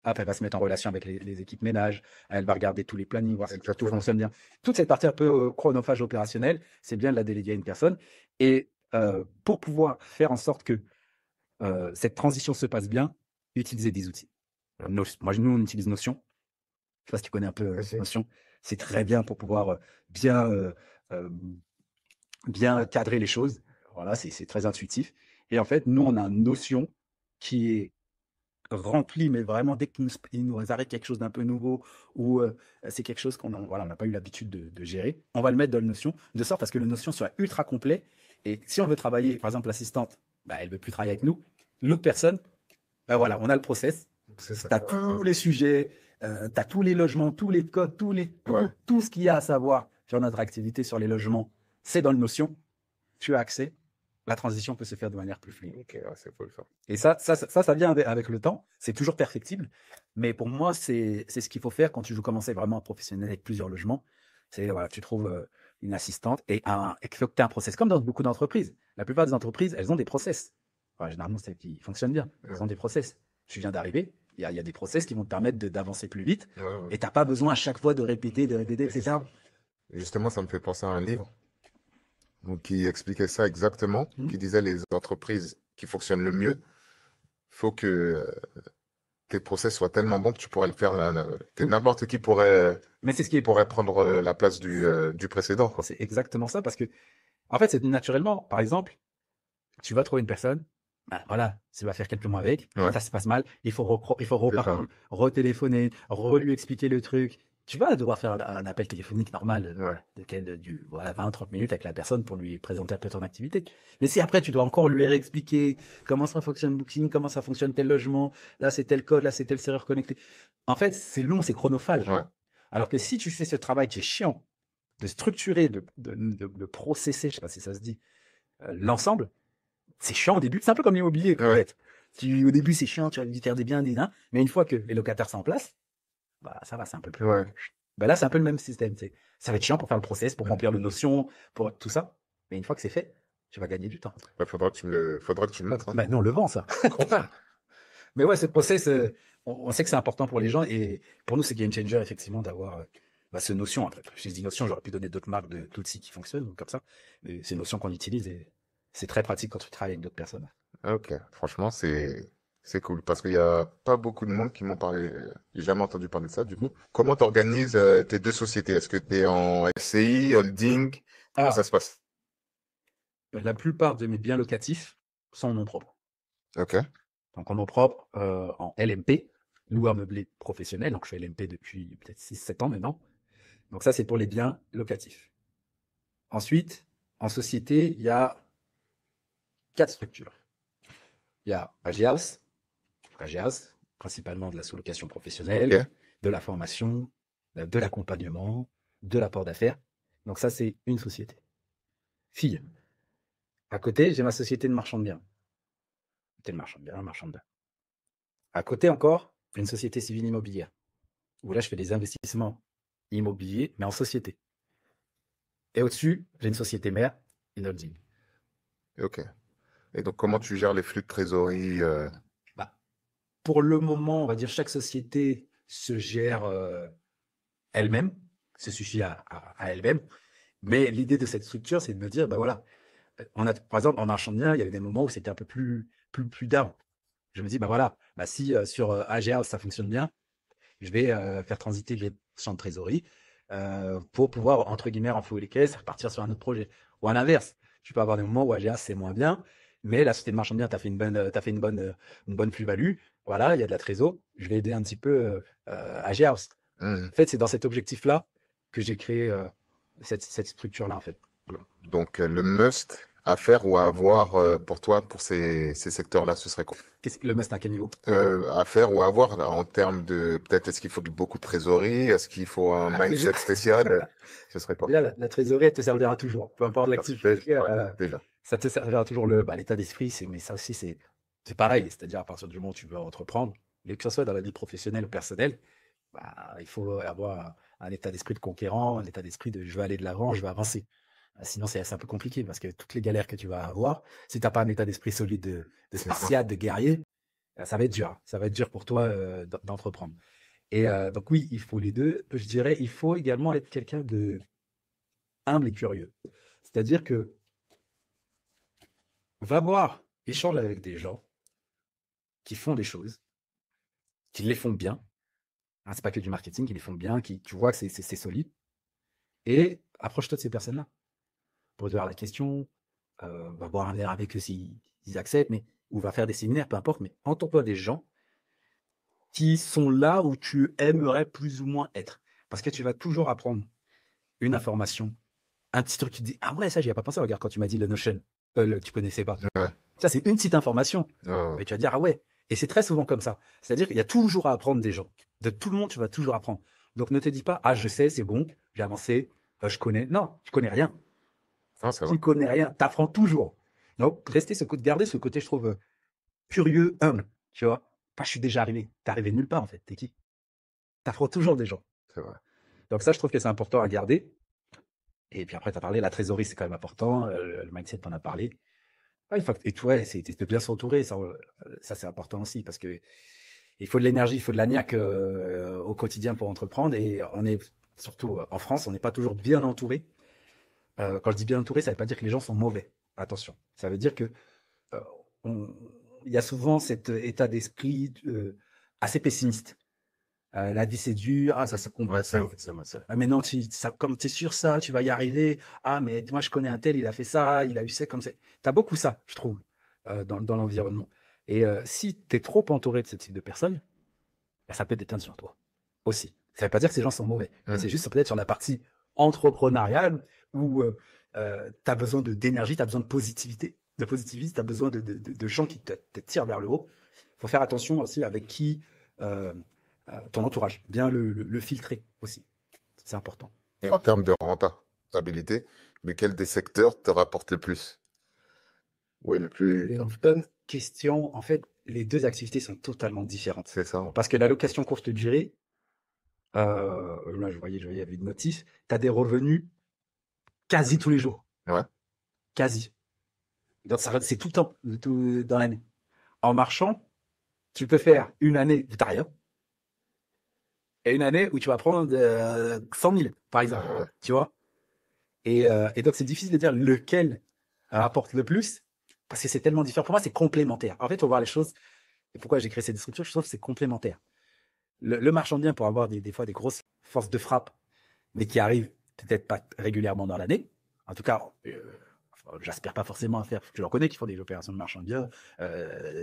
Après, elle va se mettre en relation avec les équipes ménage. Elle va regarder tous les plannings, voir si tout fonctionne bien. Toute cette partie un peu chronophage opérationnelle, c'est bien de la déléguer à une personne. Et pour pouvoir faire en sorte que cette transition se passe bien, utiliser des outils. Nous, on utilise Notion. Je sais pas si tu connais un peu Notion. C'est très bien pour pouvoir bien, euh, bien cadrer les choses. Voilà, c'est très intuitif. Et en fait, nous, on a une Notion qui est rempli, mais vraiment dès qu'il nous arrive quelque chose d'un peu nouveau ou c'est quelque chose qu'on voilà, on n'a pas eu l'habitude de gérer, on va le mettre dans le Notion, de sorte à ce que le Notion soit ultra complet. Et si on veut travailler, par exemple, l'assistante, bah, elle ne veut plus travailler avec nous, l'autre personne, bah, voilà, on a le process, tu as tous les sujets, tu as tous les logements, tous les codes, tout ce qu'il y a à savoir sur notre activité, sur les logements, c'est dans le Notion, tu as accès. La transition peut se faire de manière plus fluide. Ok, ouais, c'est cool ça. Et ça vient avec le temps. C'est toujours perfectible. Mais pour moi, c'est ce qu'il faut faire quand tu veux commencer vraiment à professionnel avec plusieurs logements. C'est, voilà, tu trouves une assistante et qu'il faut que tu aies un process. Comme dans beaucoup d'entreprises. La plupart des entreprises, elles ont des process. Enfin, généralement, c'est qui fonctionnent bien. Elles ont des process. Tu viens d'arriver, il y a des process qui vont te permettre d'avancer plus vite. Et tu n'as pas besoin à chaque fois de répéter, etc. Justement, ça me fait penser à un livre donc, qui expliquait ça exactement, qui disait les entreprises qui fonctionnent le mieux, faut que tes process soient tellement bons que tu pourrais le faire, que n'importe qui pourrait, Mais c'est ce qui est pourrait prendre la place du précédent, quoi. C'est exactement ça, parce que, en fait, c'est naturellement. Par exemple, tu vas trouver une personne, bah, voilà, tu vas faire quelques mois avec, Ouais. ça se passe mal, il faut C'est ça. retéléphoner, lui expliquer le truc. Tu vas devoir faire un appel téléphonique normal Ouais. voilà, 20-30 minutes avec la personne pour lui présenter un peu ton activité. Mais si après, tu dois encore lui réexpliquer comment ça fonctionne Booking, comment ça fonctionne tel logement, là c'est tel code, là c'est tel serveur connecté. En fait, c'est long, c'est chronophage. Ouais. Alors que si tu fais ce travail qui est chiant, de structurer, de processer, je sais pas si ça se dit, l'ensemble, c'est chiant au début. C'est un peu comme l'immobilier, en Ouais. fait. Au début, c'est chiant, tu vas lui faire des biens, des nains. Mais une fois que les locataires sont en place, bah, ça va, c'est un peu plus. Ouais. Bah, là, c'est un peu le même système. Ça va être chiant pour faire le process, pour remplir le notion, pour tout ça. Mais une fois que c'est fait, tu vas gagner du temps. Bah, faudra que tu me montres, hein. Bah, nous, on le vend, ça. Mais ouais, ce process, on sait que c'est important pour les gens. Et pour nous, c'est game changer, effectivement, d'avoir ce notion. Après, je dis notion, j'aurais pu donner d'autres marques d'outils qui fonctionnent comme ça. Mais c'est une notion qu'on utilise et c'est très pratique quand tu travailles avec d'autres personnes. Ok, franchement, c'est cool parce qu'il y a pas beaucoup de monde qui m'ont parlé. J'ai jamais entendu parler de ça. Du coup, comment tu organises tes deux sociétés? Est-ce que tu es en SCI, holding? Comment Alors, ça se passe? la plupart de mes biens locatifs sont en nom propre. Ok, Donc en nom propre, en LMP, loueur meublé professionnel. Donc je fais LMP depuis peut-être 6-7 ans maintenant. Donc ça, c'est pour les biens locatifs. Ensuite, en société, il y a 4 structures. Il y a AGHouse, principalement de la sous-location professionnelle, ok, de la formation, de l'accompagnement, de l'apport d'affaires. Donc ça, c'est une société. Fille. À côté, j'ai ma société de marchand de biens. C'était le marchand de biens, marchand de biens. À côté encore, une société civile immobilière, où là, je fais des investissements immobiliers, mais en société. Et au-dessus, j'ai une société mère, une holding. ok. Et donc, comment tu gères les flux de trésorerie Bah, pour le moment, on va dire chaque société se gère elle-même, se suffit à elle-même. Mais l'idée de cette structure, c'est de me dire, bah voilà, par exemple, en marchand de biens, il y avait des moments où c'était un peu plus down. Je me dis, bah voilà, bah si sur AGA ça fonctionne bien, je vais faire transiter les champs de trésorerie pour pouvoir, entre guillemets, renflouer les caisses, repartir sur un autre projet. Ou à l'inverse, tu peux avoir des moments où AGA c'est moins bien, mais la société de marchand de biens, tu as fait une bonne plus-value. Voilà, il y a de la trésor. Je vais aider un petit peu AGA. hmm. En fait, c'est dans cet objectif-là que j'ai créé cette structure-là, en fait. Donc, le must à faire ou à avoir pour toi, pour ces secteurs-là, ce serait quoi? Le must à quel niveau? À faire ou à avoir là, en termes de peut-être est-ce qu'il faut beaucoup de trésorerie? Est-ce qu'il faut un mindset spécial? Ce serait quoi? Déjà, la trésorerie, elle te servira toujours. Peu importe l'activité, Déjà. ça te servira toujours l'état d'esprit. Mais ça aussi, c'est pareil. C'est-à-dire, à partir du moment où tu veux entreprendre, mais que ce soit dans la vie professionnelle ou personnelle, bah, il faut avoir un état d'esprit de conquérant, un état d'esprit de je veux aller de l'avant, je veux avancer. Sinon, c'est un peu compliqué parce que toutes les galères que tu vas avoir, si tu n'as pas un état d'esprit solide de C'est ça. spartiate, de guerrier, Ça va être dur. Ça va être dur pour toi d'entreprendre. Et donc oui, il faut les deux. Je dirais, il faut également être quelqu'un de humble et curieux. C'est-à-dire que va voir, échange avec des gens qui font des choses, qui les font bien. Hein, c'est pas que du marketing, qui les font bien, qui tu vois que c'est solide. Et approche-toi de ces personnes-là. Pose-leur la question, va boire un verre avec eux s'ils acceptent, mais, ou va faire des séminaires, peu importe, mais entoure-toi des gens qui sont là où tu aimerais plus ou moins être. Parce que tu vas toujours apprendre une information, un petit truc, tu te dis, ah ouais, ça, j'y ai pas pensé, regarde, quand tu m'as dit le Notion, tu connaissais pas. Ouais. Ça, c'est une petite information. Ouais. Mais tu vas dire, ah ouais. Et c'est très souvent comme ça. C'est-à-dire qu'il y a toujours à apprendre des gens. De tout le monde, tu vas toujours apprendre. Donc ne te dis pas, ah, je sais, c'est bon, j'ai avancé, je connais. Non, tu connais rien. Non, c'est vrai. Tu connais rien. Tu apprends toujours. Donc, garder ce côté, je trouve, curieux, humble. Tu vois, pas je suis déjà arrivé. T'es arrivé nulle part, en fait. T'es qui? T'apprends toujours des gens. C'est vrai. Donc ça, je trouve que c'est important à garder. Et puis après, tu as parlé, la trésorerie, c'est quand même important. Le mindset, t'en as parlé. Ouais, et tu vois, c'est de bien s'entourer. Ça c'est important aussi parce que il faut de l'énergie, il faut de la niaque au quotidien pour entreprendre. Et on est, surtout en France, on n'est pas toujours bien entouré. Quand je dis bien entouré, ça ne veut pas dire que les gens sont mauvais. Attention. Ça veut dire que euh, on- il y a souvent cet état d'esprit assez pessimiste. La vie c'est dur, ah ça comprend Ouais, ça, ah, mais non, comme tu es sûr ça, tu vas y arriver. Ah mais moi je connais un tel, il a fait ça, il a eu ça comme ça. Tu as beaucoup ça, je trouve, dans l'environnement. Et si tu es trop entouré de ce type de personnes, ben, ça peut déteindre sur toi aussi. Ça veut pas dire que ces gens sont mauvais, mais c'est juste peut-être sur la partie entrepreneuriale où tu as besoin d'énergie, tu as besoin de positivité, tu as besoin de gens qui te tirent vers le haut. Il faut faire attention aussi avec qui euh, ton entourage, bien le filtrer aussi. C'est important. Et en termes de rentabilité, mais quel des secteurs te rapporte le plus? Oui, le plus. Bonne question. En fait, les deux activités sont totalement différentes. C'est ça. Parce que la location courte durée, là je voyais, il y avait une notice, tu as des revenus quasi tous les jours. Ouais. Quasi. Donc c'est tout le temps, tout dans l'année. En marchand, tu peux faire une année où tu n'as rien et une année où tu vas prendre 100 000, par exemple. Ouais. Tu vois? Et donc, c'est difficile de dire lequel rapporte le plus parce que c'est tellement différent. Pour moi, c'est complémentaire. En fait, il faut voir les choses. Et pourquoi j'ai créé cette structure, je trouve que c'est complémentaire. Le marchand de biens pour avoir des fois des grosses forces de frappe, mais qui arrivent peut-être pas régulièrement dans l'année. En tout cas, enfin, j'aspire pas forcément à faire. Je leur connais qui font des opérations de marchand de biens,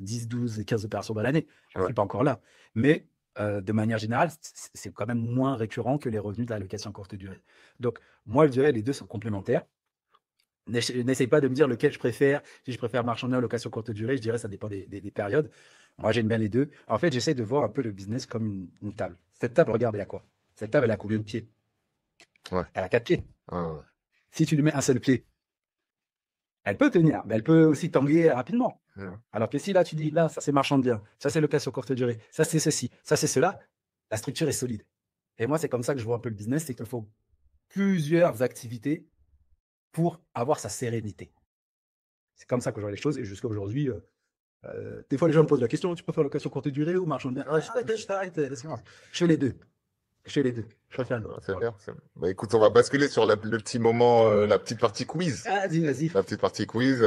10, 12 et 15 opérations dans l'année. Je ne suis pas encore là. Mais de manière générale, c'est quand même moins récurrent que les revenus de la location courte durée. Donc, moi, je dirais les deux sont complémentaires. N'essaye pas de me dire lequel je préfère. Si je préfère marchander en location courte durée, je dirais ça dépend des périodes. Moi, j'aime bien les deux. En fait, j'essaie de voir un peu le business comme une table. Cette table, regarde, il y a quoi? Cette table, elle a combien de pieds? Ouais. Elle a 4 pieds. Ouais. Si tu lui mets un seul pied, elle peut tenir, mais elle peut aussi tanguer rapidement. Ouais. Alors que si là, tu dis, là, ça c'est marchand de biens, ça c'est location courte durée, ça c'est ceci, ça c'est cela, la structure est solide. Et moi, c'est comme ça que je vois un peu le business, c'est qu'il faut plusieurs activités pour avoir sa sérénité. C'est comme ça que je vois les choses. Et jusqu'à aujourd'hui, des fois, les gens me posent la question, tu préfères location courte durée ou marchand de biens? Je t'arrête, laisse-moi. Je fais les deux. Je fais les deux. Je préfère le. C'est bien. Bah, écoute, on va basculer sur le petit moment, la petite partie quiz. Ah, vas-y, vas-y. La petite partie quiz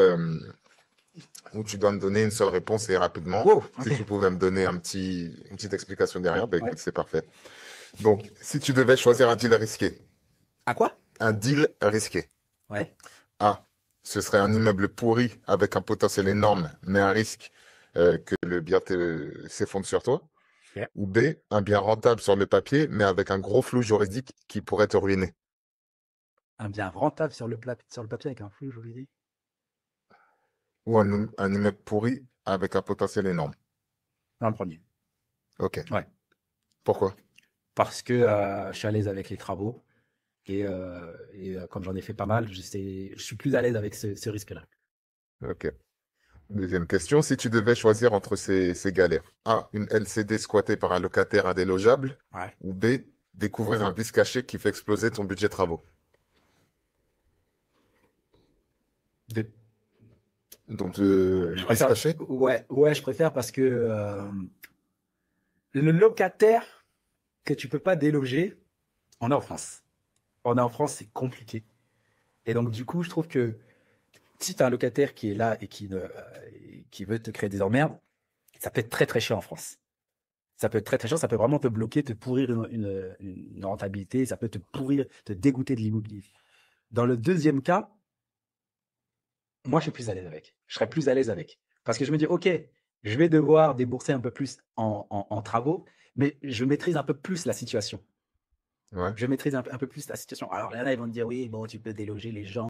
où tu dois me donner une seule réponse et rapidement. Wow, Si ok. tu pouvais me donner une petite explication derrière, bah, Ouais. écoute, c'est parfait. Donc, si tu devais choisir un deal risqué, À quoi? un deal risqué. Ouais. A, ce serait un immeuble pourri avec un potentiel énorme, mais un risque que le bien s'effondre sur toi. Ok. Ou B, un bien rentable sur le papier, mais avec un gros flou juridique qui pourrait te ruiner. Un bien rentable sur le papier avec un flux juridique. Ou un immeuble pourri avec un potentiel énorme. Dans le premier. Ok. Ouais. Pourquoi? Parce que je suis à l'aise avec les travaux et comme j'en ai fait pas mal, je suis plus à l'aise avec ce risque-là. Ok. Deuxième question, si tu devais choisir entre ces galères. A, une LCD squattée par un locataire indélogeable. Ouais. Ou B, découvrir un vice caché qui fait exploser ton budget travaux. De- Donc, Je préfère, caché. ouais, je préfère parce que le locataire que tu peux pas déloger, on est en France. On est en France, c'est compliqué. Et donc, du coup, je trouve que si tu as un locataire qui est là et qui veut te créer des emmerdes, ça peut être très très chiant en France. Ça peut être très très chiant, ça peut vraiment te bloquer, te pourrir une rentabilité, ça peut te pourrir, te dégoûter de l'immobilier. Dans le deuxième cas, moi je suis plus à l'aise avec. Je serais plus à l'aise avec. Parce que je me dis, ok, je vais devoir débourser un peu plus en travaux, mais je maîtrise un peu plus la situation. Ouais. Je maîtrise un peu plus la situation. Alors là, ils vont te dire, oui, bon, tu peux déloger les gens.